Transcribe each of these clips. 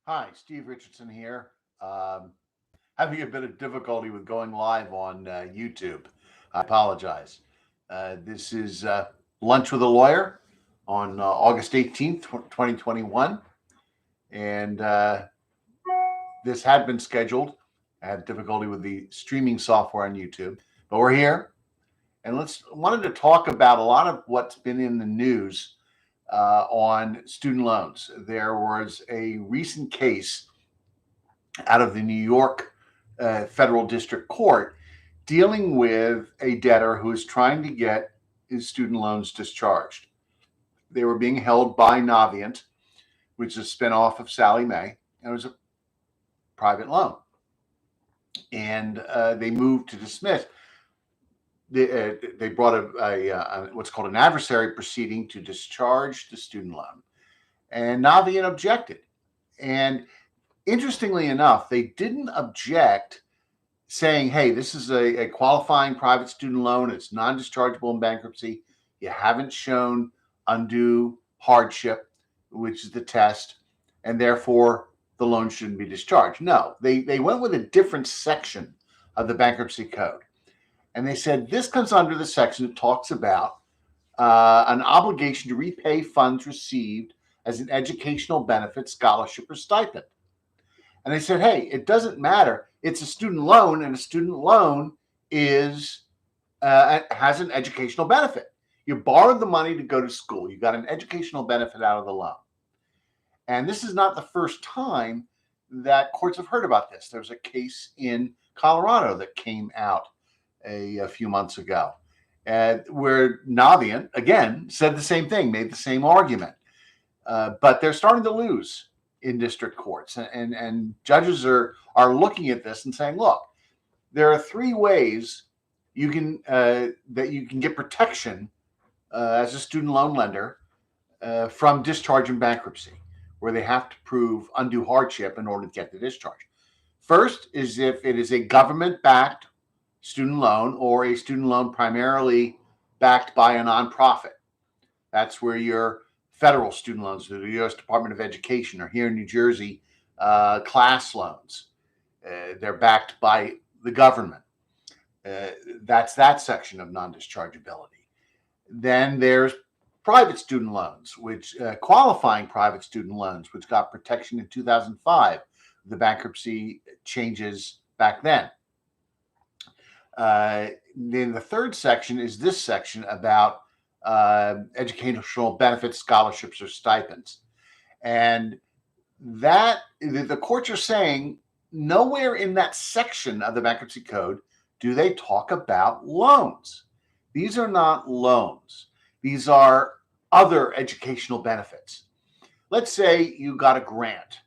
Hi, Steve Richardson here. Having a bit of difficulty with going live on YouTube. I apologize. This is Lunch with a Lawyer on August 18th, 2021. And this had been scheduled. I had difficulty with the streaming software on YouTube, but we're here. And wanted to talk about a lot of what's been in the news on student loans. There was a recent case out of the New York Federal District Court dealing with a debtor who is trying to get his student loans discharged. They were being held by Navient, which is a spinoff of Sallie Mae, and it was a private loan. And they moved to dismiss. They brought a what's called an adversary proceeding to discharge the student loan, and Navient objected. And interestingly enough, they didn't object saying, hey, this is a qualifying private student loan. It's non-dischargeable in bankruptcy. You haven't shown undue hardship, which is the test, and therefore the loan shouldn't be discharged. No, they went with a different section of the Bankruptcy Code. And they said this comes under the section that talks about an obligation to repay funds received as an educational benefit, scholarship, or stipend. And they said, hey, it doesn't matter. It's a student loan, and a student loan has an educational benefit. You borrowed the money to go to school. You got an educational benefit out of the loan. And this is not the first time that courts have heard about this. There's a case in Colorado that came out a few months ago where Navient, again, said the same thing, made the same argument. But they're starting to lose in district courts. And judges are looking at this and saying, look, there are three ways you can that you can get protection as a student loan lender from discharge in bankruptcy, where they have to prove undue hardship in order to get the discharge. First is if it is a government-backed student loan or a student loan primarily backed by a nonprofit. That's where your federal student loans, the U.S. Department of Education, or here in New Jersey, class loans. They're backed by the government. That's that section of non-dischargeability. Then there's private student loans, which qualifying private student loans, which got protection in 2005, the bankruptcy changes back then. Then the third section is this section about educational benefits, scholarships, or stipends. And that the courts are saying nowhere in that section of the Bankruptcy Code do they talk about loans. These are not loans. These are other educational benefits. Let's say you got a grant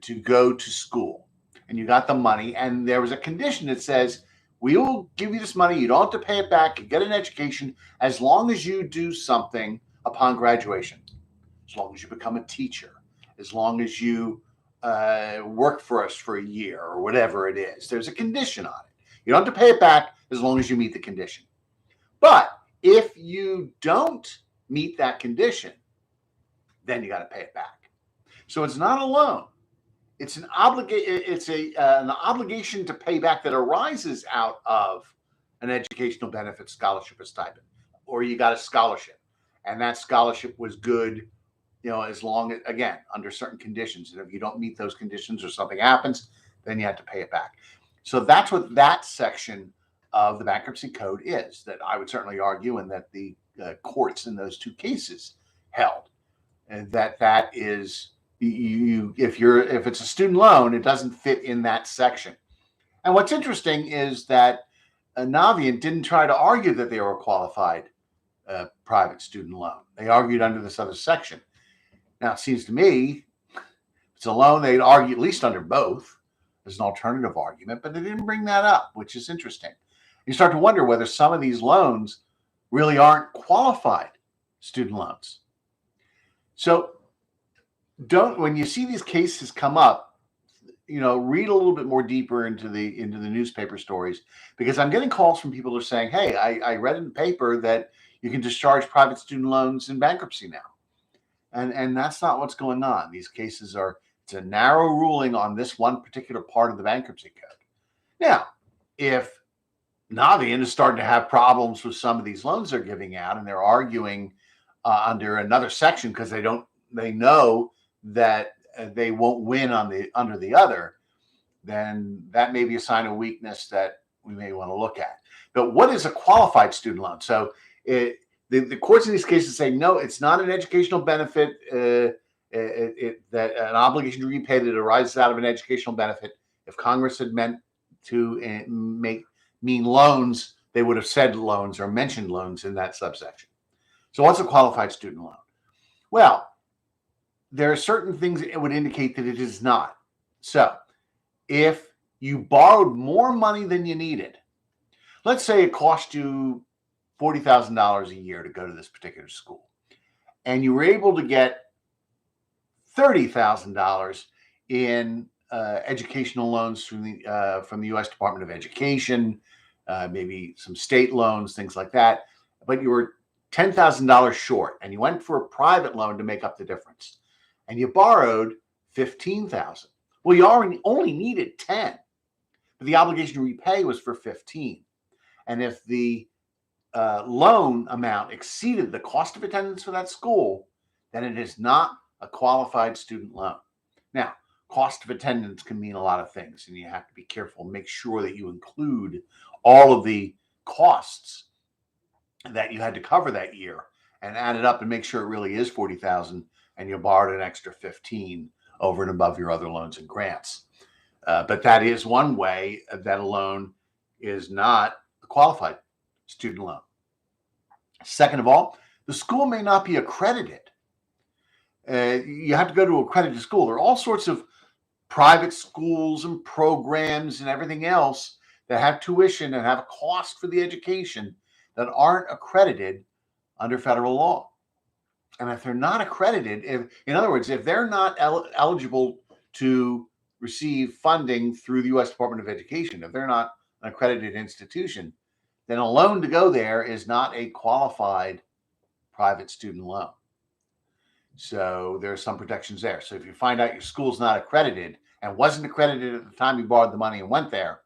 to go to school and you got the money, and there was a condition that says, we will give you this money. You don't have to pay it back. You get an education as long as you do something upon graduation, as long as you become a teacher, as long as you work for us for a year or whatever it is. There's a condition on it. You don't have to pay it back as long as you meet the condition. But if you don't meet that condition, then you got to pay it back. So it's not a loan. It's an obligation to pay back that arises out of an educational benefit, scholarship, or stipend, or you got a scholarship, and that scholarship was good, as long as, again, under certain conditions. And if you don't meet those conditions or something happens, then you have to pay it back. So that's what that section of the Bankruptcy Code is, that I would certainly argue, and that the courts in those two cases held, and that is. If it's a student loan, it doesn't fit in that section. And what's interesting is that Navient didn't try to argue that they were a qualified private student loan. They argued under this other section. Now, it seems to me, if it's a loan, they'd argue at least under both as an alternative argument, but they didn't bring that up, which is interesting. You start to wonder whether some of these loans really aren't qualified student loans. So when you see these cases come up, read a little bit more deeper into the newspaper stories, because I'm getting calls from people who are saying, hey, I read in the paper that you can discharge private student loans in bankruptcy now. And that's not what's going on. These cases It's a narrow ruling on this one particular part of the bankruptcy code. Now, if Navient is starting to have problems with some of these loans they're giving out, and they're arguing under another section because they know that they won't win under the other, then that may be a sign of weakness that we may want to look at. But what is a qualified student loan? So the courts in these cases say, no, it's not an educational benefit, that an obligation to repay that arises out of an educational benefit. If Congress had meant to mean loans, they would have said loans or mentioned loans in that subsection. So what's a qualified student loan? Well, there are certain things that would indicate that it is not. So if you borrowed more money than you needed, let's say it cost you $40,000 a year to go to this particular school, and you were able to get $30,000 in educational loans from the U.S. Department of Education, maybe some state loans, things like that, but you were $10,000 short, and you went for a private loan to make up the difference, and you borrowed $15,000. Well, you only needed 10, but the obligation to repay was for 15. And if the loan amount exceeded the cost of attendance for that school, then it is not a qualified student loan. Now, cost of attendance can mean a lot of things, and you have to be careful. Make sure that you include all of the costs that you had to cover that year and add it up and make sure it really is $40,000 and you borrowed an extra 15 over and above your other loans and grants. But that is one way that a loan is not a qualified student loan. Second of all, the school may not be accredited. You have to go to an accredited school. There are all sorts of private schools and programs and everything else that have tuition and have a cost for the education that aren't accredited under federal law. And if they're not accredited, in other words, if they're not eligible to receive funding through the U.S. Department of Education, if they're not an accredited institution, then a loan to go there is not a qualified private student loan. So there are some protections there. So if you find out your school's not accredited and wasn't accredited at the time you borrowed the money and went there,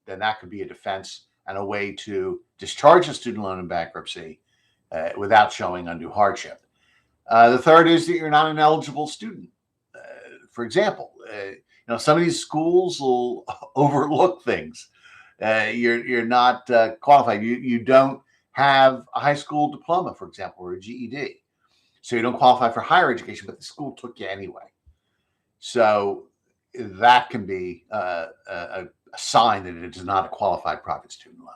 then that could be a defense and a way to discharge a student loan in bankruptcy without showing undue hardship. The third is that you're not an eligible student. For example, some of these schools will overlook things. You're not qualified. You don't have a high school diploma, for example, or a GED. So you don't qualify for higher education, but the school took you anyway. So that can be a sign that it is not a qualified private student loan.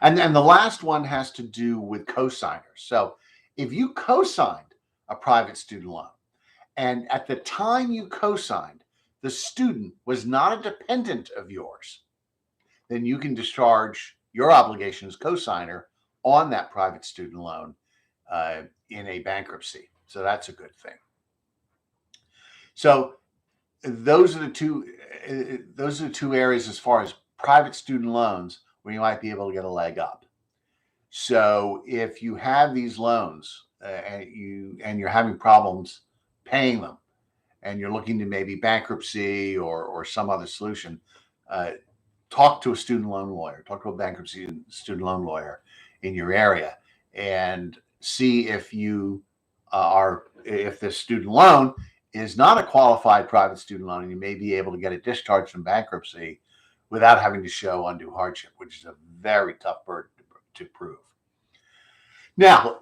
And the last one has to do with cosigners. So if you cosigned a private student loan, and at the time you cosigned, the student was not a dependent of yours, then you can discharge your obligation as cosigner on that private student loan in a bankruptcy. So that's a good thing. So those are the two areas as far as private student loans where you might be able to get a leg up. So if you have these loans and you're having problems paying them, and you're looking to maybe bankruptcy or some other solution, talk to a student loan lawyer, talk to a bankruptcy student loan lawyer in your area, and see if if this student loan is not a qualified private student loan, and you may be able to get it discharged from bankruptcy without having to show undue hardship, which is a very tough burden to prove. Now,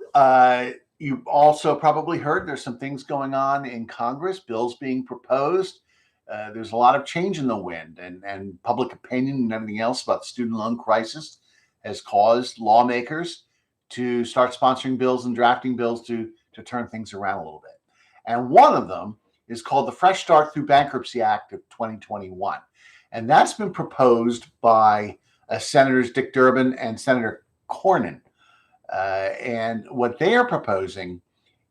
you also probably heard there's some things going on in Congress, bills being proposed. There's a lot of change in the wind, and public opinion and everything else about the student loan crisis has caused lawmakers to start sponsoring bills and drafting bills to turn things around a little bit. And one of them is called the Fresh Start Through Bankruptcy Act of 2021. And that's been proposed by Senators Dick Durbin and Senator Cornyn. And what they are proposing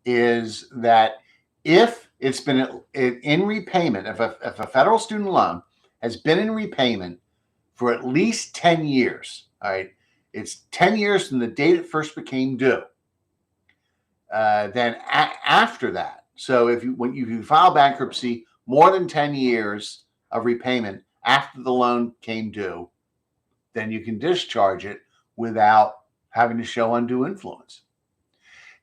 is that if it's been in repayment, if a federal student loan has been in repayment for at least 10 years, all right, it's 10 years from the date it first became due. Then after that, so when you file bankruptcy more than 10 years of repayment after the loan came due, then you can discharge it without having to show undue influence.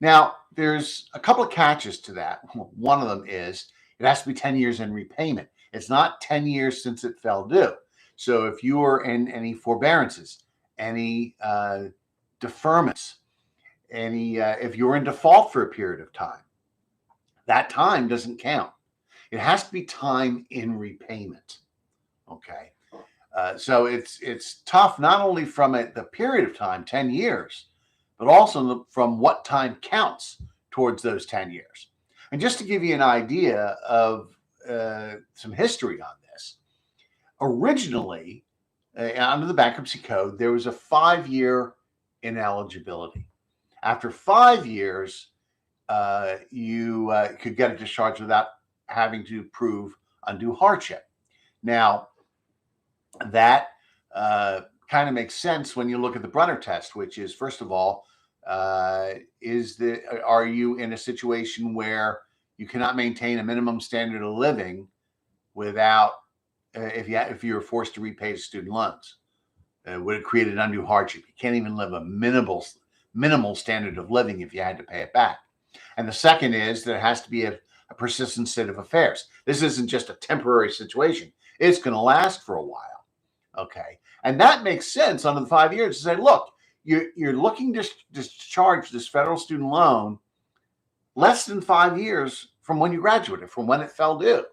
Now, there's a couple of catches to that. One of them is it has to be 10 years in repayment. It's not 10 years since it fell due. So if you are in any forbearances, any deferments, if you're in default for a period of time, that time doesn't count. It has to be time in repayment. Okay. So it's tough not only from the period of time, 10 years, but also from what time counts towards those 10 years. And just to give you an idea of some history on this, originally, under the Bankruptcy Code, there was a 5-year ineligibility. After 5 years, you could get a discharge without having to prove undue hardship. Now, that kind of makes sense when you look at the Brunner test, which is, first of all, are you in a situation where you cannot maintain a minimum standard of living without, if you're forced to repay student loans? Would it create an undue hardship? You can't even live a minimal standard of living if you had to pay it back. And the second is that it has to be a persistent state of affairs. This isn't just a temporary situation. It's going to last for a while. Okay. And that makes sense under the 5 years to say, look, you're looking to discharge this federal student loan less than 5 years from when you graduated, from when it fell due.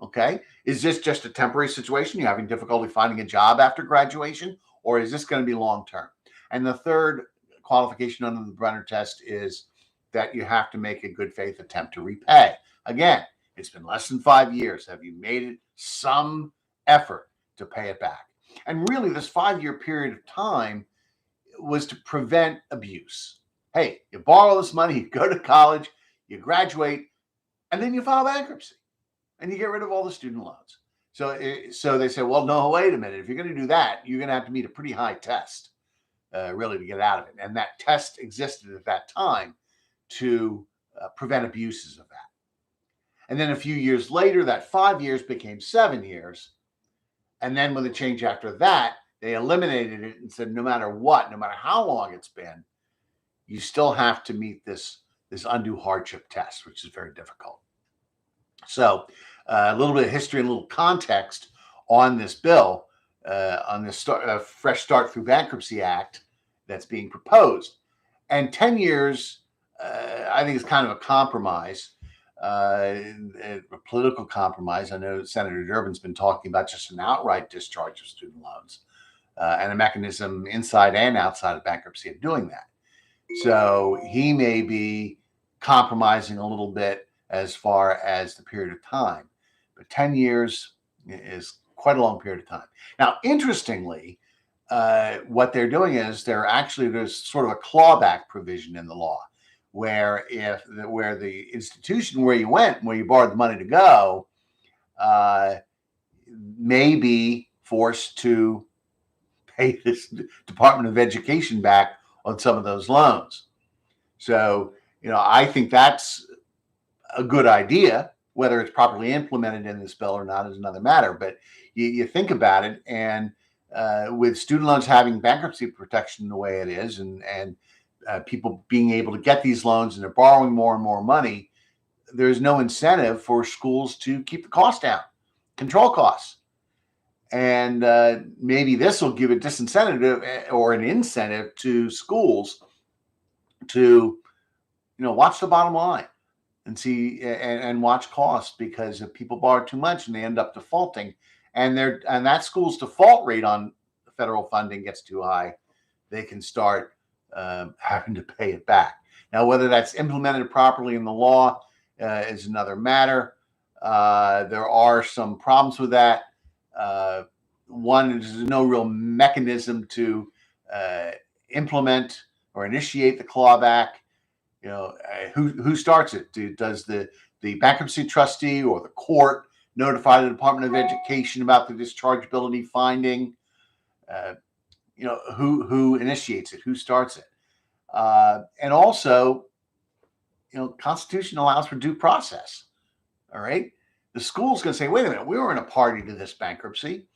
Okay. Is this just a temporary situation? You're having difficulty finding a job after graduation, or is this going to be long-term? And the third qualification under the Brunner test is that you have to make a good faith attempt to repay. Again, it's been less than 5 years. Have you made it some effort to pay it back? And really, this 5-year period of time was to prevent abuse. Hey, you borrow this money, you go to college, you graduate, and then you file bankruptcy, and you get rid of all the student loans. So they say, well, no, wait a minute. If you're going to do that, you're going to have to meet a pretty high test, really, to get out of it. And that test existed at that time to prevent abuses of that. And then a few years later, that 5 years became 7 years. And then with the change after that, they eliminated it and said, no matter what, no matter how long it's been, you still have to meet this undue hardship test, which is very difficult. So a little bit of history and a little context on this bill, on this Fresh Start Through Bankruptcy Act that's being proposed. And 10 years, I think, is kind of a compromise. A political compromise. I know Senator Durbin's been talking about just an outright discharge of student loans and a mechanism inside and outside of bankruptcy of doing that. So he may be compromising a little bit as far as the period of time, but 10 years is quite a long period of time. Now, interestingly, what they're doing is there's sort of a clawback provision in the law, where the institution where you went, where you borrowed the money to go, may be forced to pay this Department of Education back on some of those loans. So, I think that's a good idea. Whether it's properly implemented in this bill or not is another matter. But you think about it, and with student loans having bankruptcy protection the way it is, and people being able to get these loans and they're borrowing more and more money, there's no incentive for schools to keep the cost down, control costs. And maybe this will give a disincentive or an incentive to schools to, watch the bottom line and see and watch costs, because if people borrow too much and they end up defaulting, and that school's default rate on federal funding gets too high, they can start having to pay it back. Now, whether that's implemented properly in the law is another matter. There are some problems with that. One is there's no real mechanism to implement or initiate the clawback. Who starts it? Does the bankruptcy trustee or the court notify the Department of Education about the dischargeability finding? Who initiates it? Who starts it? And also, Constitution allows for due process. All right. the school's going to say, wait a minute, we weren't a party to this bankruptcy.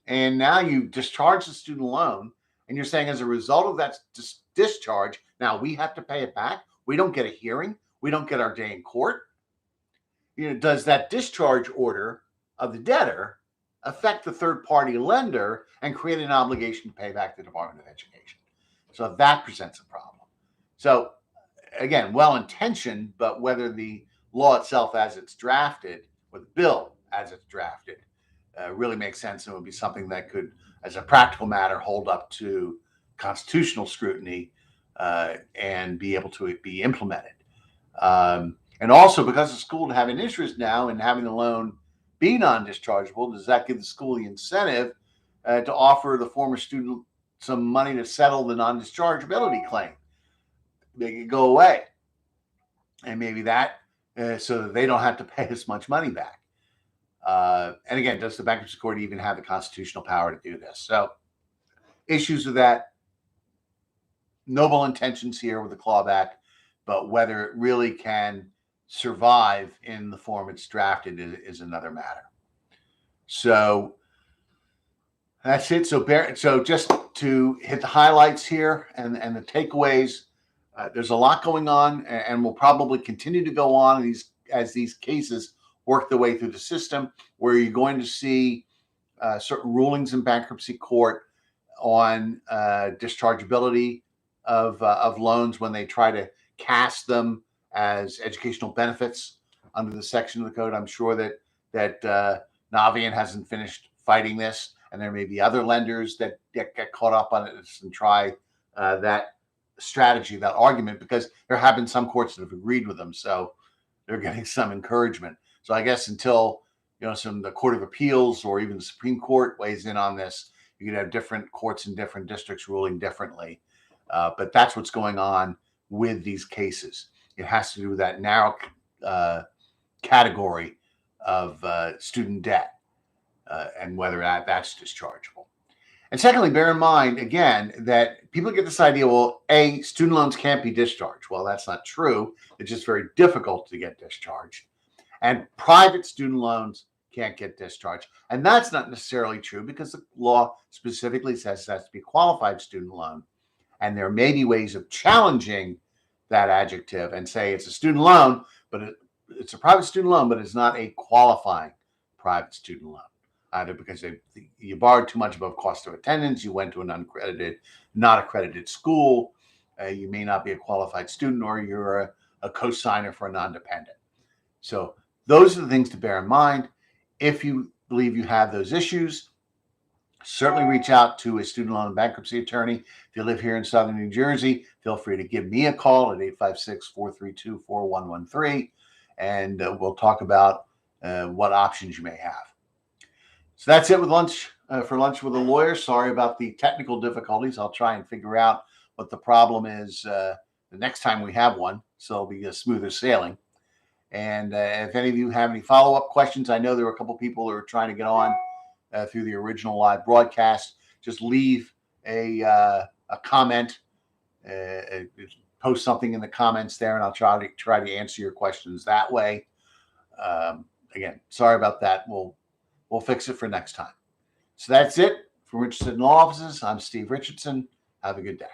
And now you discharge the student loan. And you're saying as a result of that discharge, now we have to pay it back. We don't get a hearing. We don't get our day in court. Does that discharge order of the debtor affect the third party lender and create an obligation to pay back the Department of Education? So that presents a problem. So again, well-intentioned, but whether the law itself as it's drafted, or the bill as it's drafted, really makes sense, and would be something that could, as a practical matter, hold up to constitutional scrutiny and be able to be implemented. And also, because the school would have an interest now in having the loan be non-dischargeable, does that give the school the incentive to offer the former student some money to settle the non-dischargeability claim? Make it go away. And maybe that, so that they don't have to pay as much money back. And again, does the bankruptcy court even have the constitutional power to do this? So issues with that, noble intentions here with the clawback, but whether it really can survive in the form it's drafted is another matter. So that's it. So just to hit the highlights here and the takeaways, there's a lot going on, and will probably continue to go on as these cases work their way through the system, where you're going to see certain rulings in bankruptcy court on dischargeability of loans when they try to cast them as educational benefits under the section of the code. I'm sure that Navient hasn't finished fighting this, and there may be other lenders that get caught up on it and try that strategy, that argument, because there have been some courts that have agreed with them, so they're getting some encouragement. So I guess until the Court of Appeals or even the Supreme Court weighs in on this, you could have different courts in different districts ruling differently. But that's what's going on with these cases. It has to do with that narrow category of student debt and whether that's dischargeable. And secondly, bear in mind, again, that people get this idea, well, A, student loans can't be discharged. Well, that's not true. It's just very difficult to get discharged. And private student loans can't get discharged. And that's not necessarily true, because the law specifically says it has to be a qualified student loan. And there may be ways of challenging that adjective and say it's a student loan, but it's a private student loan, but it's not a qualifying private student loan. Either because you borrowed too much above cost of attendance, you went to an not accredited school, you may not be a qualified student, or you're a co-signer for a non-dependent. So those are the things to bear in mind. If you believe you have those issues, certainly reach out to a student loan and bankruptcy attorney. If you live here in Southern New Jersey, feel free to give me a call at 856-432-4113, and we'll talk about what options you may have. So that's it with lunch for lunch with a lawyer. Sorry about the technical difficulties. I'll try and figure out what the problem is the next time we have one, so it'll be a smoother sailing. And if any of you have any follow-up questions, I know there were a couple people who are trying to get on through the original live broadcast. Just leave a comment, post something in the comments there, and I'll try to answer your questions that way. Again, sorry about that. We'll fix it for next time. So that's it. From Richardson Law Offices, I'm Steve Richardson. Have a good day.